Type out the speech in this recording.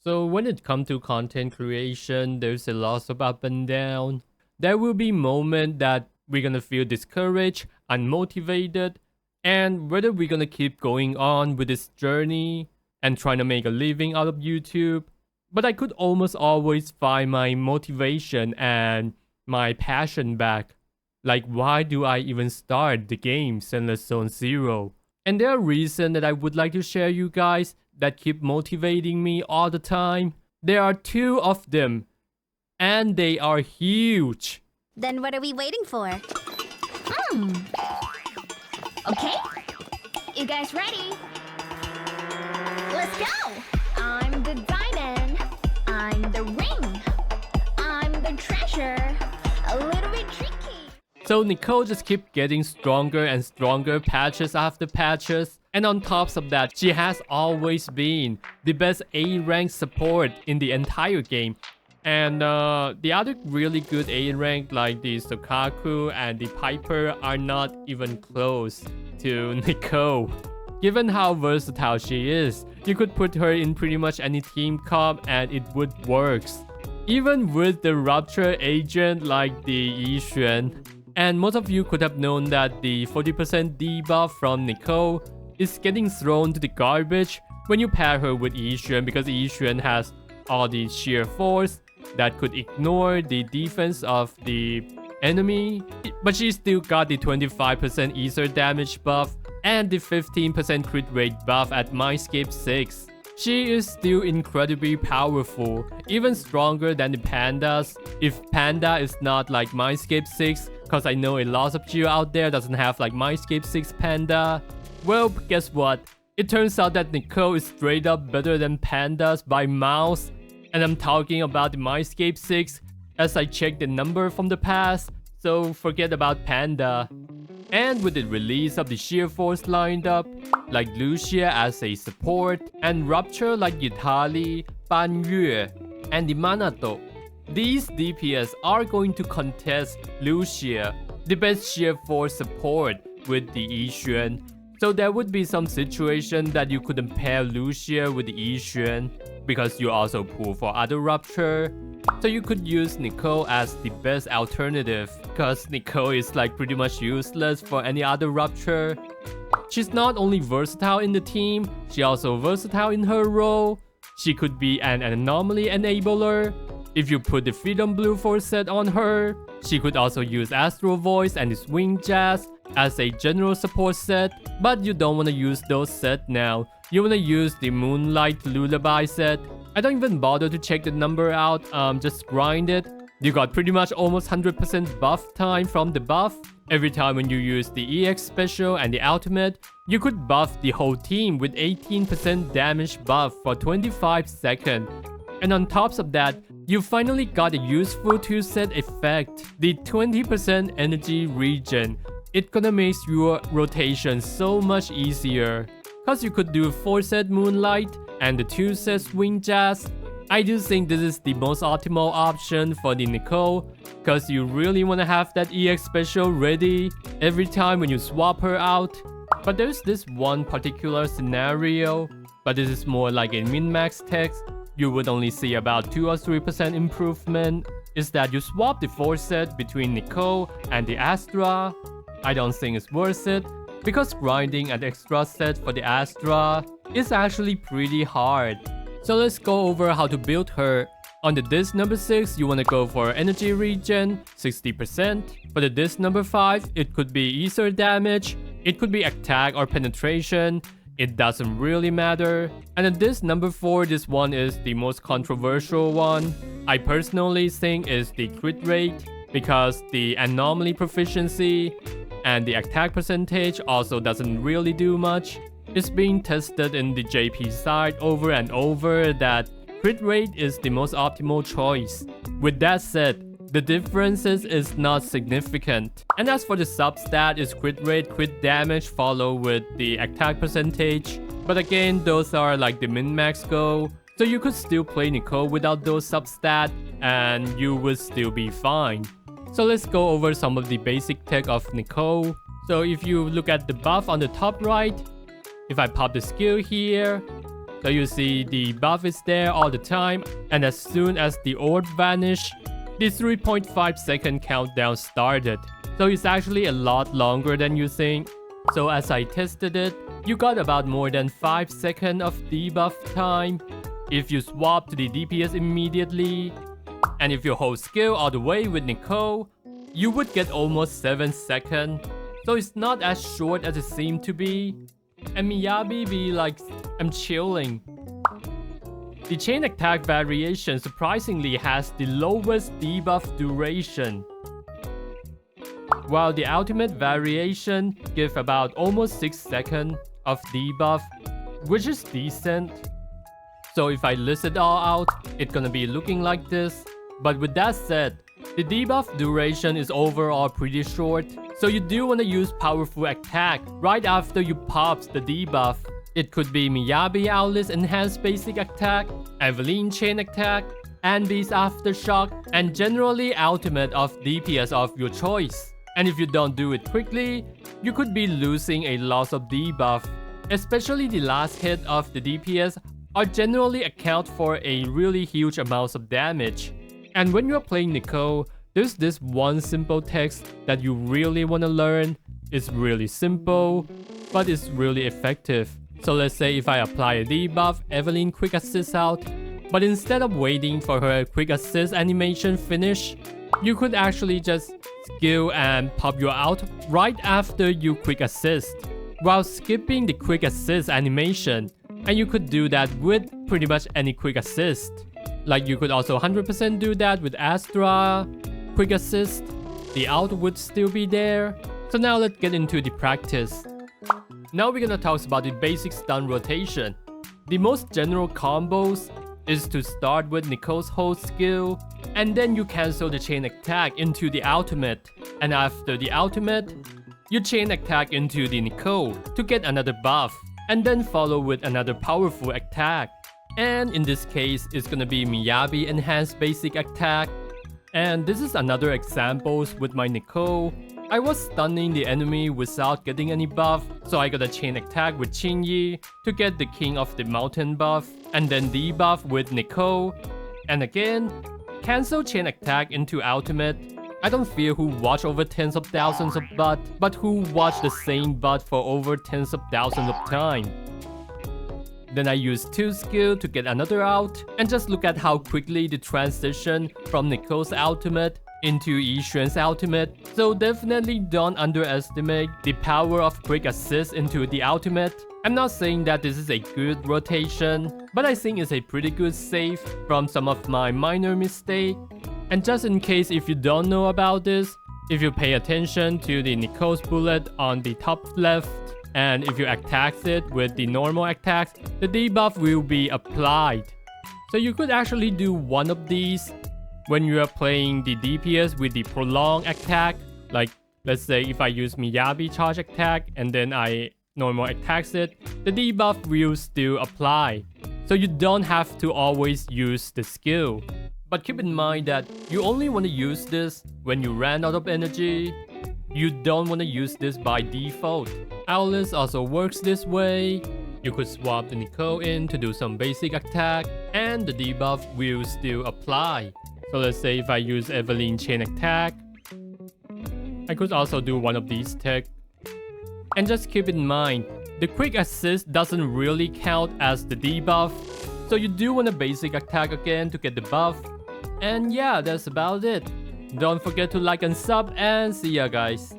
So when it comes to content creation, there's a lot of up and down. There will be moments that we're gonna feel discouraged, unmotivated, and whether we're gonna keep going on with this journey and trying to make a living out of YouTube. But I could almost always find my motivation and my passion back. Like, why do I even start the game Endless Zone Zero? And there are reasons that I would like to share you guys that keep motivating me all the time. There are two of them, and they are huge. Then what are we waiting for? Okay, you guys ready? Let's go! I'm the diamond, I'm the ring, I'm the treasure, a little bit tricky. So Nicole just keep getting stronger and stronger patches after patches. And on top of that, she has always been the best A rank support in the entire game. And the other really good A rank like the Sokaku and the Piper are not even close to Nicole. Given how versatile she is, you could put her in pretty much any team comp and it would work. Even with the Rupture agent like the Yixuan. And most of you could have known that the 40% debuff from Nicole is getting thrown to the garbage when you pair her with Yixuan, because Yixuan has all the sheer force that could ignore the defense of the enemy, but she still got the 25% ether damage buff and the 15% crit rate buff at Mindscape 6. She is still incredibly powerful, even stronger than the pandas. If panda is not like Mindscape 6, cause I know a lot of you out there doesn't have like Mindscape 6 panda. Well, guess what? It turns out that Nicole is straight up better than pandas by miles. And I'm talking about the Mindscape 6 as I check the number from the past, so forget about panda. And with the release of the Sheer Force lined up, like Lucia as a support, and Rupture like Yutali, Ban Yue, and the Manato, these DPS are going to contest Lucia, the best Sheer Force support, with the Yixuan. So there would be some situation that you couldn't pair Lucia with the Yixuan because you also pull for other Rupture. So you could use Nicole as the best alternative because Nicole is like pretty much useless for any other Rupture. She's not only versatile in the team, she also versatile in her role. She could be an anomaly enabler. If you put the Freedom Blue Force set on her, she could also use Astral Voice and the Swing Jazz as a general support set, but you don't want to use those sets now. You want to use the Moonlight Lullaby set. I don't even bother to check the number out, just grind it. You got pretty much almost 100% buff time from the buff. Every time when you use the EX special and the ultimate, you could buff the whole team with 18% damage buff for 25 seconds. And on top of that, you finally got a useful 2-set effect, the 20% energy regen. It's gonna make your rotation so much easier. Cause you could do 4-set Moonlight and the 2-set Swing Jazz. I do think this is the most optimal option for the Nicole, cause you really wanna have that EX special ready every time when you swap her out. But there's this one particular scenario, but this is more like a min-max text. You would only see about 2 or 3% improvement, is that you swap the 4-set between Nicole and the Astra. I don't think it's worth it, because grinding an extra set for the Astra is actually pretty hard. So let's go over how to build her. On the disc number 6, you want to go for energy regen, 60%. For the disc number 5, it could be ether damage, it could be attack or penetration. It doesn't really matter. And then this number 4, this one is the most controversial one. I personally think is the crit rate, because the anomaly proficiency and the attack percentage also doesn't really do much. It's being tested in the JP side over and over that crit rate is the most optimal choice. With that said, the differences is not significant. And as for the substat, is crit rate, crit damage followed with the attack percentage. But again, those are like the min-max goal. So you could still play Nicole without those substat and you would still be fine. So let's go over some of the basic tech of Nicole. So if you look at the buff on the top right, if I pop the skill here, So you see the buff is there all the time, and as soon as the orb vanished, the 3.5 second countdown started. So it's actually a lot longer than you think. So as I tested it, you got about more than 5 seconds of debuff time if you swap to the DPS immediately. And if you hold skill all the way with Nicole, you would get almost 7 seconds. So it's not as short as it seemed to be. And Miyabi be like, I'm chilling. The chain attack variation surprisingly has the lowest debuff duration, while the ultimate variation give about almost 6 seconds of debuff, which is decent. So if I list it all out, it's gonna be looking like this. But with that said, the debuff duration is overall pretty short, so you do want to use powerful attack right after you pops the debuff. It could be Miyabi Owl's enhanced basic attack, Evelyn chain attack, Anby's aftershock, and generally ultimate of DPS of your choice. And if you don't do it quickly, you could be losing a lot of debuff. Especially the last hit of the DPS are generally account for a really huge amount of damage. And when you're playing Nicole, there's this one simple text that you really want to learn. It's really simple, but it's really effective. So let's say if I apply a debuff, Evelyn quick assist out, but instead of waiting for her quick assist animation finish, you could actually just skill and pop your out right after you quick assist, while skipping the quick assist animation. And you could do that with pretty much any quick assist. Like you could also 100% do that with Astra, quick assist, the out would still be there. So now let's get into the practice. Now we're gonna talk about the basic stun rotation. The most general combos is to start with Nicole's hold skill, and then you cancel the chain attack into the ultimate. And after the ultimate, you chain attack into the Nicole to get another buff, and then follow with another powerful attack. And in this case, it's gonna be Miyabi enhanced basic attack. And this is another examples with my Nicole. I was stunning the enemy without getting any buff, so I got a chain attack with Qingyi to get the King of the Mountain buff, and then debuff with Nicole. And again, cancel chain attack into ultimate. I don't fear who watch over tens of thousands of bot, but who watch the same bot for over tens of thousands of times. Then I use 2 skill to get another out, and just look at how quickly the transition from Nicole's ultimate into Yixuan's ultimate. So definitely don't underestimate the power of quick assist into the ultimate. I'm not saying that this is a good rotation, but I think it's a pretty good save from some of my minor mistakes. And just in case if you don't know about this, if you pay attention to the Nicole's bullet on the top left, and if you attack it with the normal attacks, the debuff will be applied. So you could actually do one of these when you are playing the DPS with the prolonged attack. Like let's say if I use Miyabi charge attack and then I normal attacks it, the debuff will still apply. So you don't have to always use the skill. But keep in mind that you only want to use this when you ran out of energy. You don't want to use this by default. Owl's also works this way. You could swap the Nicole in to do some basic attack, and the debuff will still apply. So let's say if I use Evelyn chain attack, I could also do one of these tech. And just keep in mind, the quick assist doesn't really count as the debuff, so you do want a basic attack again to get the buff. And yeah, that's about it. Don't forget to like and sub, and see ya guys.